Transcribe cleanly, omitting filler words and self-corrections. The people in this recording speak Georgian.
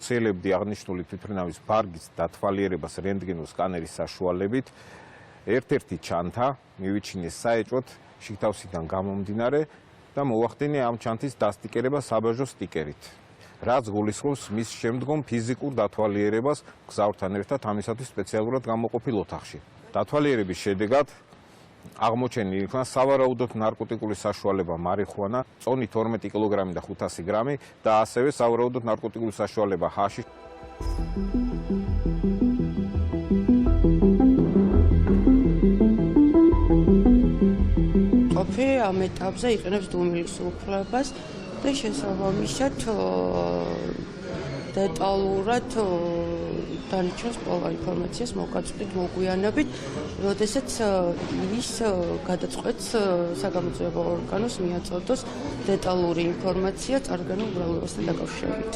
აუცილებდი აღნიშნული თვითმფრინავის ბარგის დათვალიერებას რენტგენოს სკანერის საშუალებით. ერთ-ერთი ჩანთა მივიჩინეს საეჭვოდ შიგთავსიდან გამომდინარე და მოახდინე ამ ჩანთის დასტიკერება საბაჟო სტიკერით. რაც გულისხმობს მის შემდგომ ფიზიკურ დათვალიერებას მგზავრთან ერთად ამისათვის სპეციალურად გამოყოფილ ოთახში. დათვალიერების შედეგად აღმოჩენილი იქნა სავარაუდოდ ნარკოტიკული საშუალება მარიხუანა, წონით 12 კილოგრამი და 500 გრამი და ასევე სავარაუდოდ ნარკოტიკული საშუალება ჰაში. ყოფილი ამ ეტაპზე იყენებს დუმილის უფლებას და შესაბამისად დეტალურად დანარჩენს ყველა ინფორმაციას მოგაწვდით მოგვიანებით, როდესაც ის გადაწყვეტს საგამოძიებო ორგანოს მიაწოდოს დეტალური ინფორმაცია წარდგენილ უბრალობასთან დაკავშირებით.